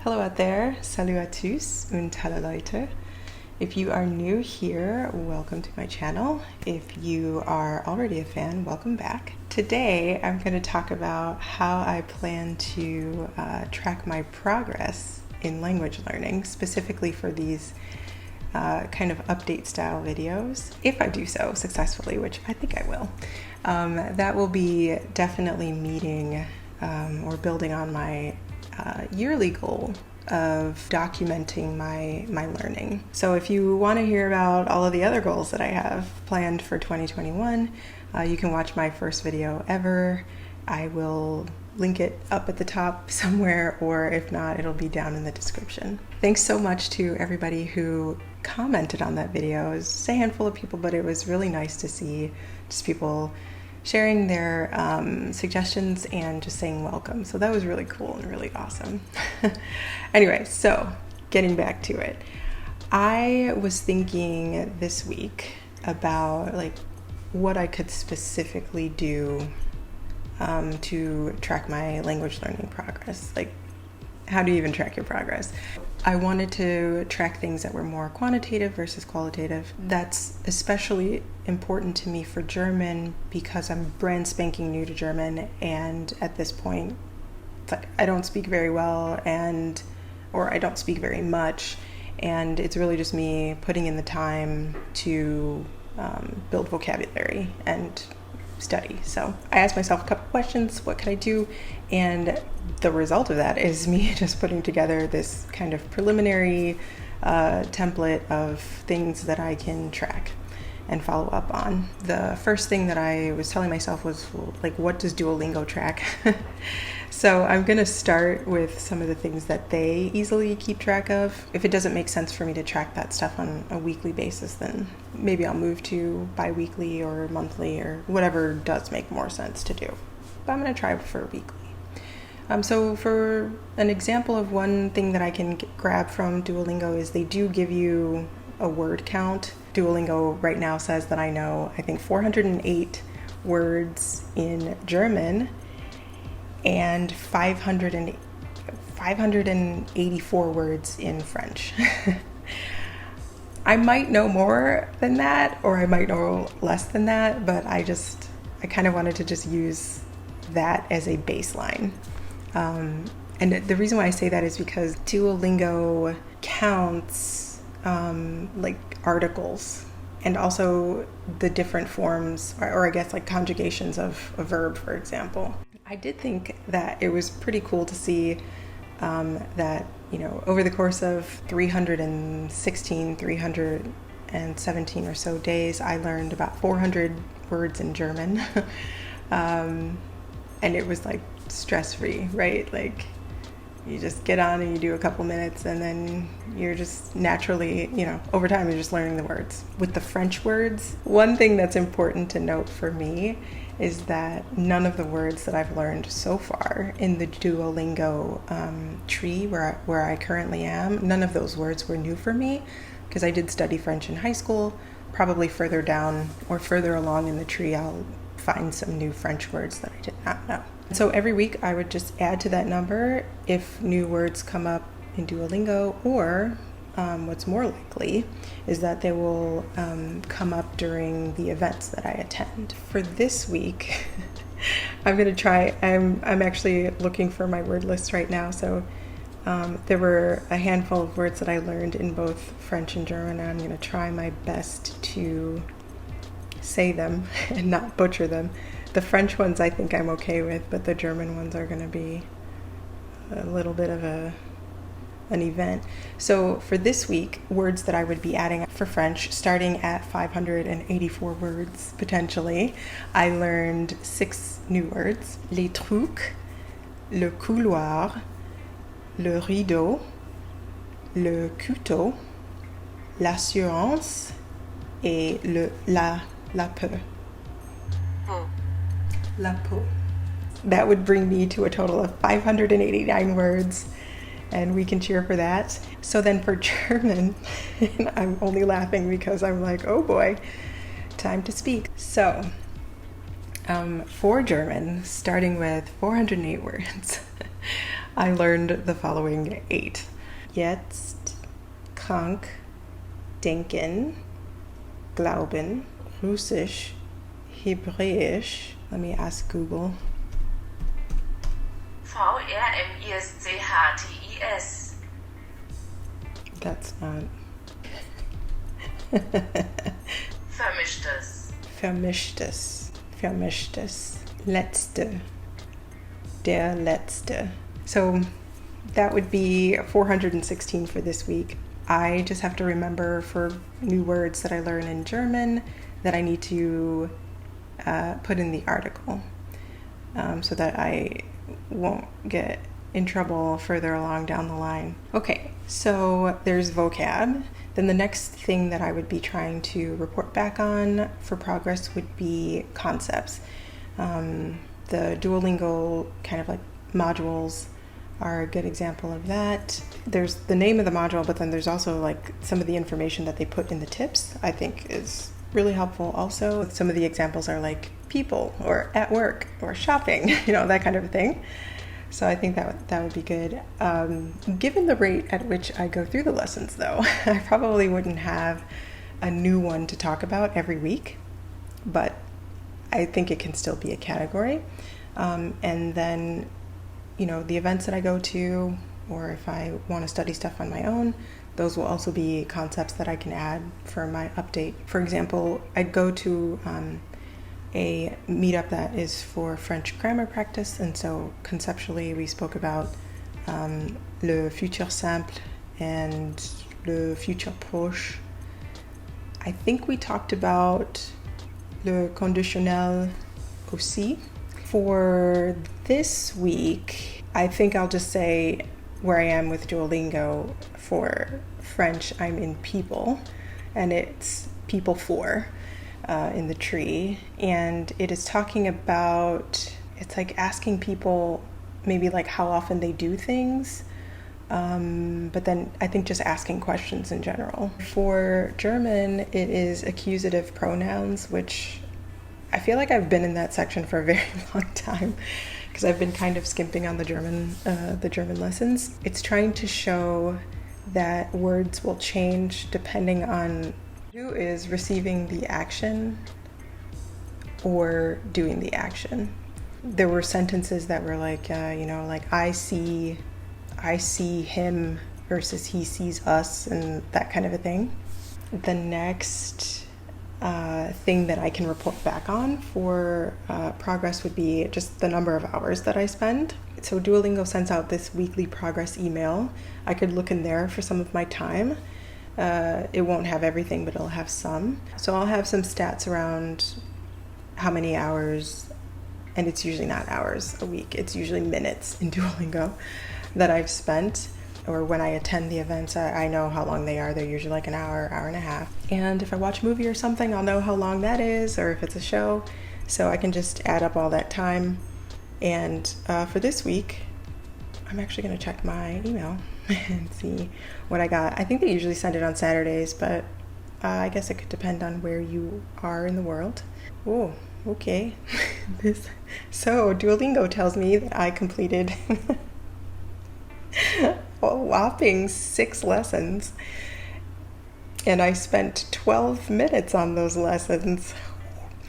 Hello out there, salut tous und hallo leute. If you are new here, welcome to my channel. If you are already a fan, welcome back. Today I'm going to talk about how I plan to track my progress in language learning, specifically for these kind of update style videos, if I do so successfully, which I think I will. That will be definitely meeting or building on my yearly goal of documenting my learning. So if you want to hear about all of the other goals that I have planned for 2021, you can watch my first video ever. I will link it up at the top somewhere, or if not, it'll be down in the description. Thanks so much to everybody who commented on that video. It was a handful of people, but it was really nice to see just people sharing their suggestions and just saying welcome. So that was really cool and really awesome. Anyway, so getting back to it. I was thinking this week about what I could specifically do to track my language learning progress. How do you even track your progress? I wanted to track things that were more quantitative versus qualitative. That's especially important to me for German because I'm brand spanking new to German, and at this point, I don't speak very well or I don't speak very much, and it's really just me putting in the time to build vocabulary and study. So I asked myself a couple questions, what could I do? And the result of that is me just putting together this kind of preliminary template of things that I can track and follow up on. The first thing that I was telling myself was, what does Duolingo track? So I'm gonna start with some of the things that they easily keep track of. If it doesn't make sense for me to track that stuff on a weekly basis, then maybe I'll move to bi-weekly or monthly or whatever does make more sense to do. But I'm gonna try for weekly. So for an example of one thing that I can grab from Duolingo is they do give you a word count. Duolingo right now says that I know, 408 words in German and 584 words in French. I might know more than that, or I might know less than that, but I kind of wanted to just use that as a baseline. And the reason why I say that is because Duolingo counts articles and also the different forms, or I guess conjugations of a verb, for example. I did think that it was pretty cool to see that, over the course of 317 or so days, I learned about 400 words in German. And it was stress-free, right? You just get on and you do a couple minutes, and then you're just naturally, over time, you're just learning the words. With the French words, one thing that's important to note for me is that none of the words that I've learned so far in the Duolingo tree where I currently am, none of those words were new for me because I did study French in high school. Probably further down or further along in the tree, I'll find some new French words that I did not know. So every week I would just add to that number if new words come up in Duolingo, or what's more likely is that they will come up during the events that I attend. For this week, I'm going to try, I'm actually looking for my word list right now, so there were a handful of words that I learned in both French and German, and I'm going to try my best to say them and not butcher them. The French ones I think I'm okay with, but the German ones are going to be a little bit of an event. So for this week, words that I would be adding for French, starting at 584 words potentially, I learned 6 new words: les trucs, le couloir, le rideau, le couteau, l'assurance, et la peau. La peau. That would bring me to a total of 589 words, and we can cheer for that. So then for German, and I'm only laughing because I'm oh boy, time to speak. So for German, starting with 408 words, I learned the following 8. Jetzt, krank, denken, glauben, Russisch, Hebräisch. Let me ask Google. VRMISCHTIS. That's not. Vermischtes. Vermischtes. Letzte. Der letzte. So that would be 416 for this week. I just have to remember for new words that I learn in German that I need to put in the article so that I won't get in trouble further along down the line. Okay, so there's vocab. Then the next thing that I would be trying to report back on for progress would be concepts. The Duolingo kind of like modules are a good example of that. There's the name of the module, but then there's also like some of the information that they put in the tips, I think is really helpful also. Some of the examples are like people or at work or shopping, that kind of thing. So I think that would be good. Given the rate at which I go through the lessons though, I probably wouldn't have a new one to talk about every week, but I think it can still be a category. And then the events that I go to, or if I want to study stuff on my own, those will also be concepts that I can add for my update. For example, I go to a meetup that is for French grammar practice, and so conceptually we spoke about le futur simple and le futur proche. I think we talked about le conditionnel aussi. For this week, I think I'll just say where I am with Duolingo. For French, I'm in people, and it's people 4 in the tree. And it is talking about, it's like asking people maybe like how often they do things, but then I think just asking questions in general. For German, it is accusative pronouns, which I feel like I've been in that section for a very long time because I've been kind of skimping on the German lessons. It's trying to show that words will change depending on who is receiving the action or doing the action. There were sentences that were like, like I see him versus he sees us and that kind of a thing. The next thing that I can report back on for progress would be just the number of hours that I spend. So Duolingo sends out this weekly progress email. I could look in there for some of my time. It won't have everything, but it'll have some. So I'll have some stats around how many hours, and it's usually not hours a week, it's usually minutes in Duolingo that I've spent. Or when I attend the events, I know how long they are. They're usually like an hour, hour and a half. And if I watch a movie or something, I'll know how long that is, or if it's a show. So I can just add up all that time. And for this week, I'm actually going to check my email and see what I got. I think they usually send it on Saturdays, but I guess it could depend on where you are in the world. Oh, okay. So Duolingo tells me that I completed a whopping 6 lessons, and I spent 12 minutes on those lessons.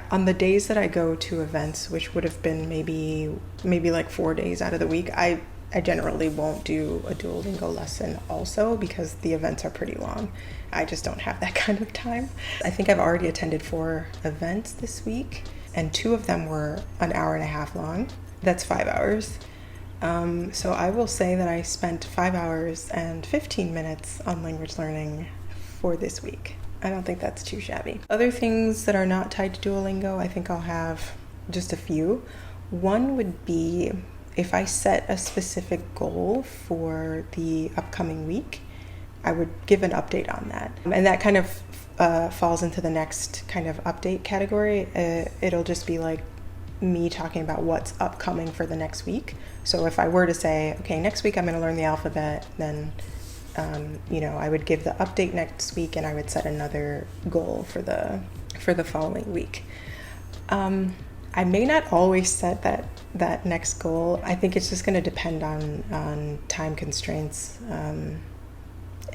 On the days that I go to events, which would have been maybe like 4 days out of the week, I generally won't do a Duolingo lesson also because the events are pretty long. I just don't have that kind of time. I think I've already attended 4 events this week, and 2 of them were an hour and a half long. That's 5 hours. So I will say that I spent 5 hours and 15 minutes on language learning for this week. I don't think that's too shabby. Other things that are not tied to Duolingo, I think I'll have just a few. One would be if I set a specific goal for the upcoming week, I would give an update on that. And that kind of falls into the next kind of update category. It'll just be like me talking about what's upcoming for the next week. So if I were to say, okay, next week I'm going to learn the alphabet, then I would give the update next week, and I would set another goal for the following week. I may not always set that next goal. I think it's just going to depend on time constraints, and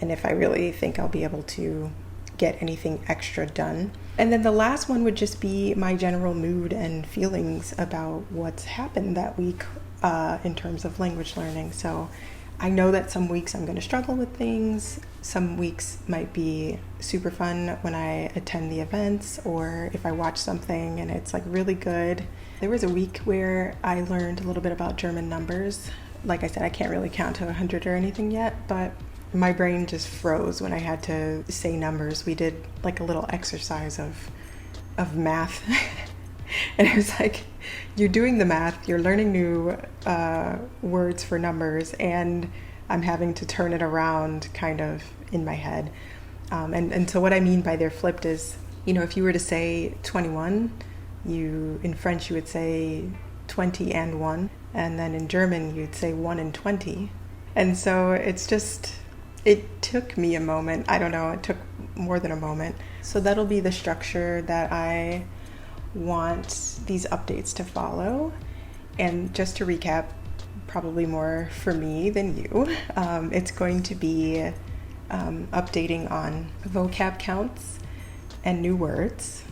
if I really think I'll be able to get anything extra done. And then the last one would just be my general mood and feelings about what's happened that week in terms of language learning. So I know that some weeks I'm going to struggle with things. Some weeks might be super fun when I attend the events, or if I watch something and it's like really good. There was a week where I learned a little bit about German numbers. Like I said, I can't really count to 100 or anything yet, but my brain just froze when I had to say numbers. We did like a little exercise of math. And it was like, you're doing the math, you're learning new words for numbers, and I'm having to turn it around kind of in my head. And so what I mean by they're flipped is, if you were to say 21, in French you would say 20 and 1, and then in German you'd say 1 and 20. And so it took me a moment. I don't know, it took more than a moment. So that'll be the structure that I want these updates to follow. And just to recap, probably more for me than you, it's going to be updating on vocab counts and new words,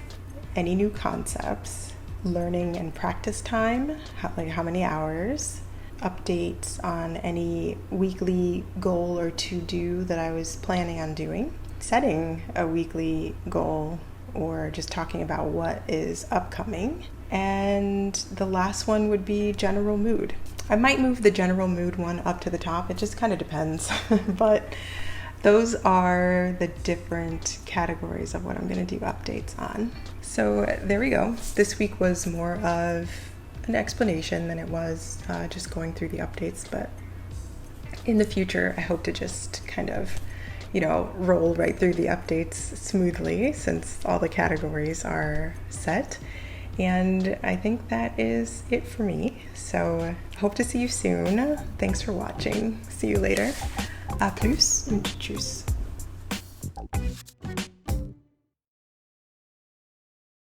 any new concepts, learning and practice time, how many hours, updates on any weekly goal or to-do that I was planning on doing, setting a weekly goal, or just talking about what is upcoming. And the last one would be general mood. I might move the general mood one up to the top. It just kind of depends. But those are the different categories of what I'm going to do updates on. So there we go. This week was more of an explanation than it was just going through the updates. But in the future, I hope to just kind of roll right through the updates smoothly, since all the categories are set. And I think that is it for me. So hope to see you soon. Thanks for watching. See you later. À plus und tschüss.